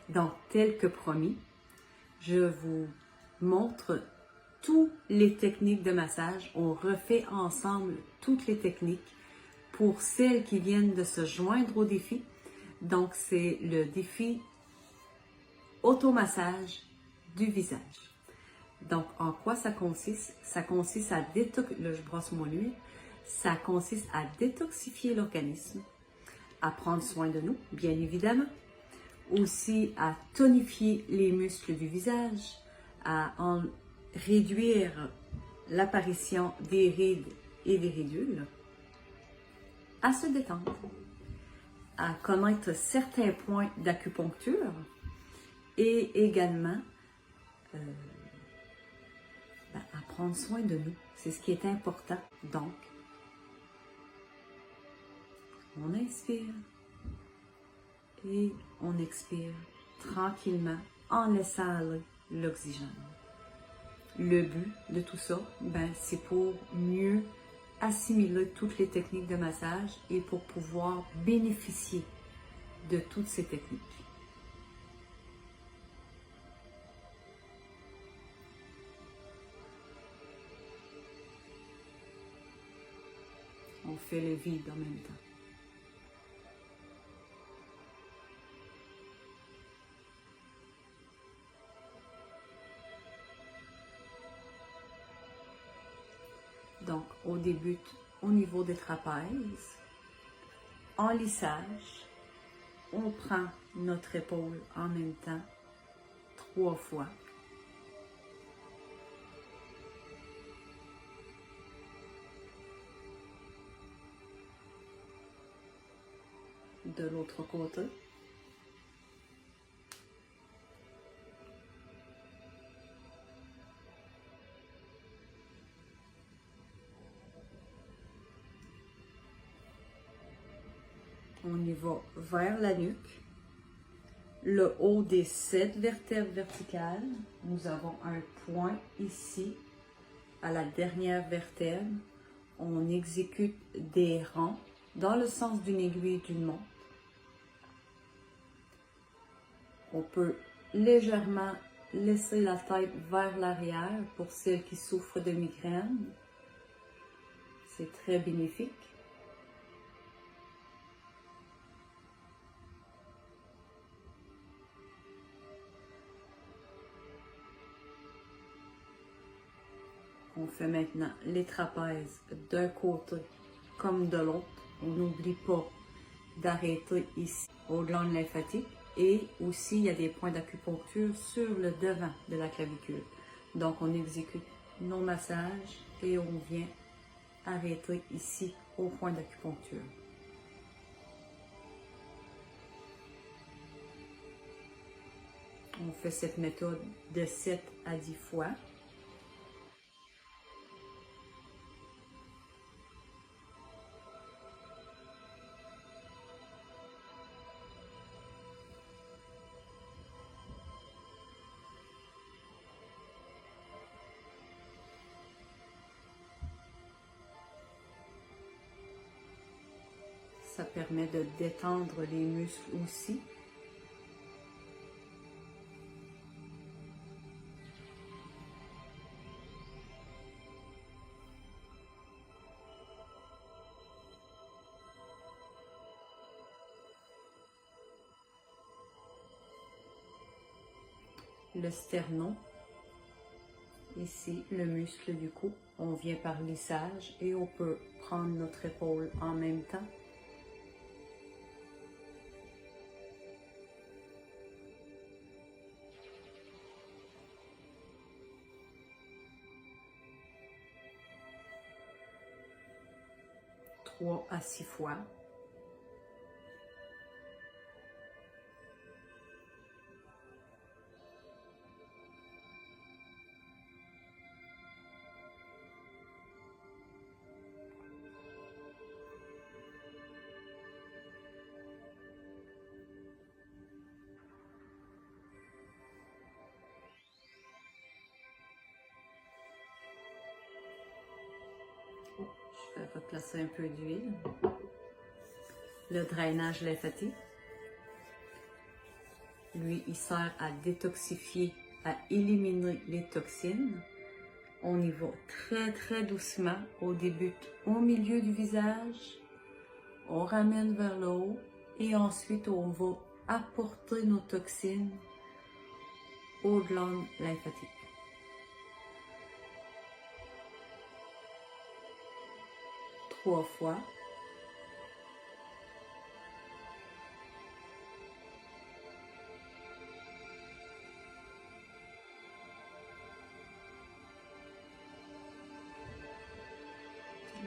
Donc, tel que promis, je vous montre toutes les techniques de massage. On refait ensemble toutes les techniques pour celles qui viennent de se joindre au défi. Donc, c'est le défi automassage du visage. Donc, en quoi ça consiste? Ça consiste à là, je brosse mon huile. Ça consiste à détoxifier l'organisme, à prendre soin de nous, bien évidemment. Aussi à tonifier les muscles du visage, à réduire l'apparition des rides et des ridules, à se détendre, à connaître certains points d'acupuncture et également à prendre soin de nous. C'est ce qui est important. Donc, on inspire et on expire tranquillement en laissant aller l'oxygène. Le but de tout ça, c'est pour mieux assimiler toutes les techniques de massage et pour pouvoir bénéficier de toutes ces techniques. On fait le vide en même temps. Donc, on débute au niveau des trapèzes. En lissage, on prend notre épaule en même temps 3 fois. De l'autre côté. On y va vers la nuque, le haut des 7 vertèbres verticales. Nous avons un point ici, à la dernière vertèbre. On exécute des rangs dans le sens d'une aiguille et d'une montre. On peut légèrement laisser la tête vers l'arrière pour celles qui souffrent de migraine. C'est très bénéfique. On fait maintenant les trapèzes d'un côté comme de l'autre. On n'oublie pas d'arrêter ici au gland lymphatique et aussi il y a des points d'acupuncture sur le devant de la clavicule. Donc on exécute nos massages et on vient arrêter ici au point d'acupuncture. On fait cette méthode de 7 à 10 fois. Ça permet de détendre les muscles aussi. Le sternon, ici le muscle du cou, on vient par lissage et on peut prendre notre épaule en même temps. Trois à 6 fois. Je vais replacer un peu d'huile. Le drainage lymphatique. lui, il sert à détoxifier, à éliminer les toxines. On y va très très doucement. On débute au milieu du visage, on ramène vers le haut et ensuite on va apporter nos toxines aux glandes lymphatiques. Trois fois.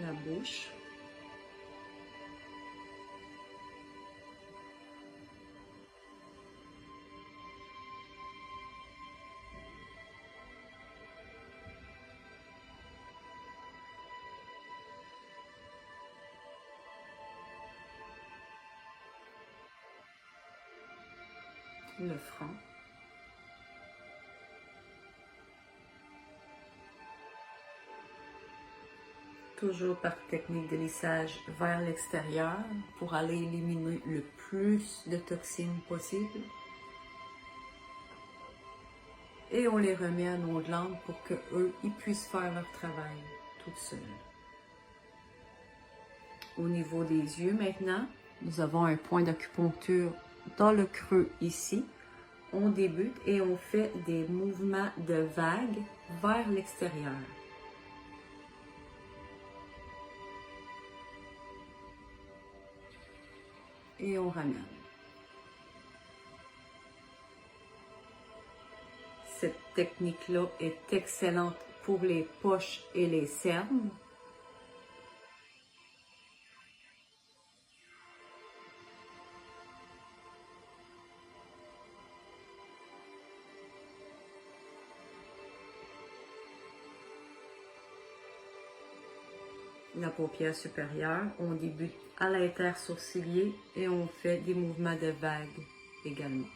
La bouche. Le front. Toujours par technique de lissage vers l'extérieur pour aller éliminer le plus de toxines possible. Et on les remet à nos glandes pour qu'eux, ils puissent faire leur travail tout seuls. Au niveau des yeux maintenant, nous avons un point d'acupuncture dans le creux ici. On débute et on fait des mouvements de vagues vers l'extérieur. Et on ramène. Cette technique-là est excellente pour les poches et les cernes. La paupière supérieure, on débute à l'intersourcilier et on fait des mouvements de vagues également.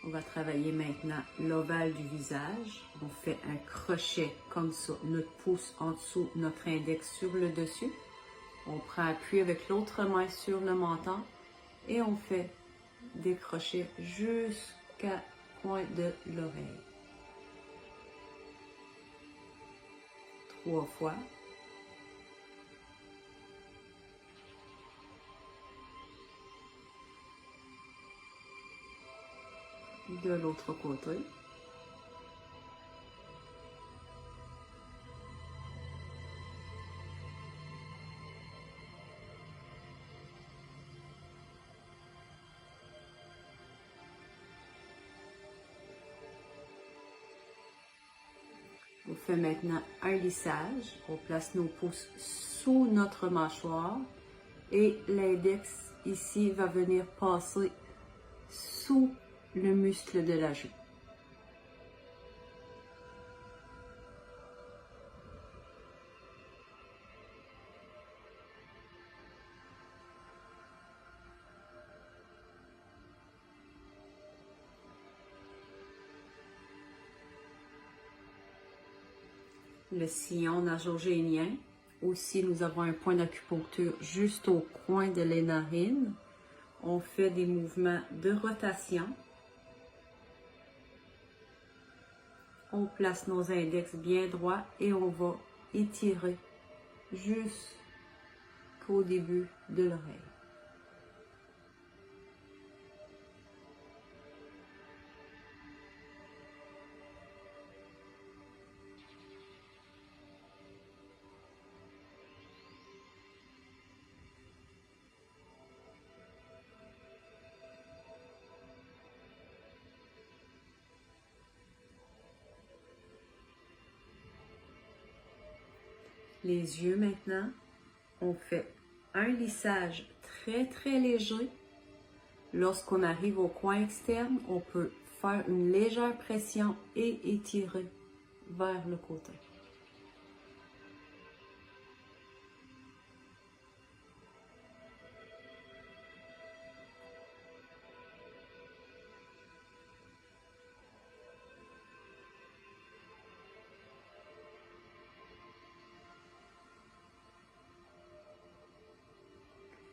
On va travailler maintenant l'ovale du visage. On fait un crochet comme ça, notre pouce en dessous, notre index sur le dessus. On prend appui avec l'autre main sur le menton et on fait des crochets jusqu'à point de l'oreille. 3 fois. De l'autre côté. On fait maintenant un lissage. On place nos pouces sous notre mâchoire et l'index ici va venir passer sous le muscle de la joue. Le sillon nasogénien. Aussi, nous avons un point d'acupuncture juste au coin de les narines. On fait des mouvements de rotation. On place nos index bien droits et on va étirer jusqu'au début de l'oreille. Les yeux maintenant, on fait un lissage très très léger. Lorsqu'on arrive au coin externe, on peut faire une légère pression et étirer vers le côté.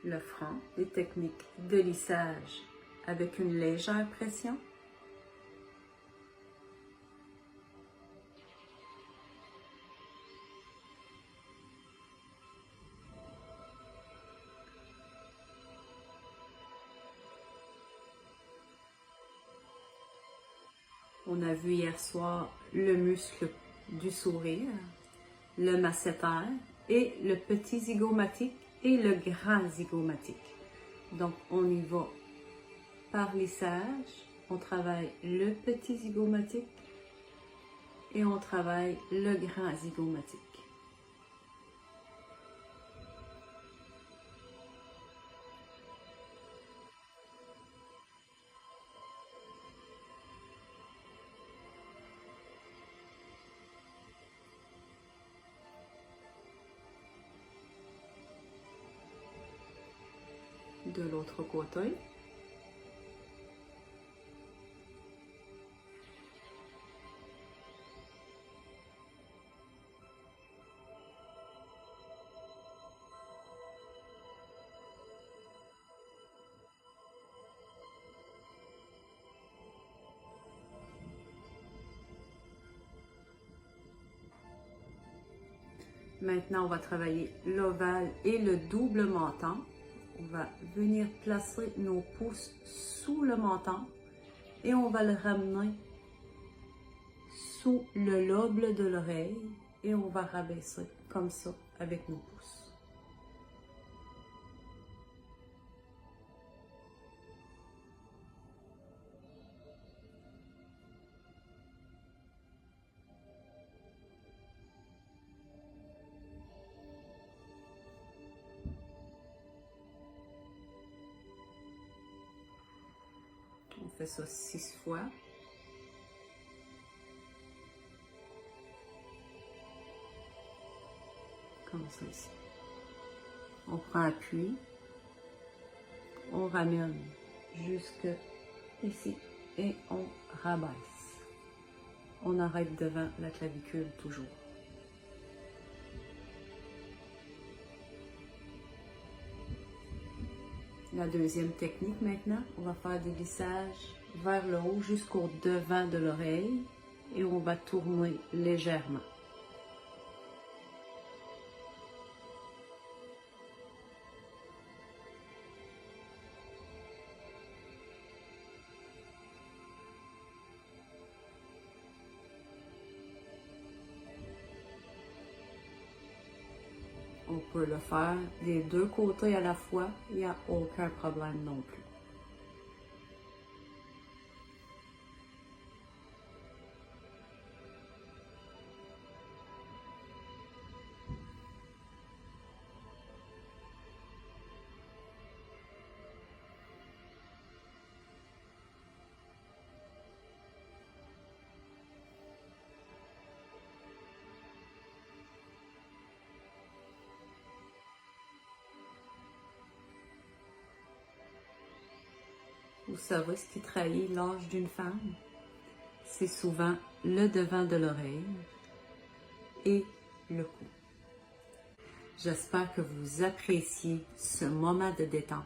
Le front, des techniques de lissage avec une légère pression. On a vu hier soir le muscle du sourire, le masséter et le petit zygomatique et le grand zygomatique. Donc, on y va par lissage, on travaille le petit zygomatique et on travaille le grand zygomatique. De l'autre côté. Maintenant, on va travailler l'ovale et le double menton. On va venir placer nos pouces sous le menton et on va le ramener sous le lobe de l'oreille et on va rabaisser comme ça avec nos pouces. On fait ça 6 fois. Comme ça ici. On prend appui. On ramène jusque ici et on rabaisse. On arrête devant la clavicule toujours. La deuxième technique maintenant, on va faire des lissages vers le haut jusqu'au devant de l'oreille et on va tourner légèrement. On peut le faire des deux côtés à la fois, il n'y a aucun problème non plus. Vous savez ce qui trahit l'âge d'une femme? C'est souvent le devant de l'oreille et le cou. J'espère que vous appréciez ce moment de détente.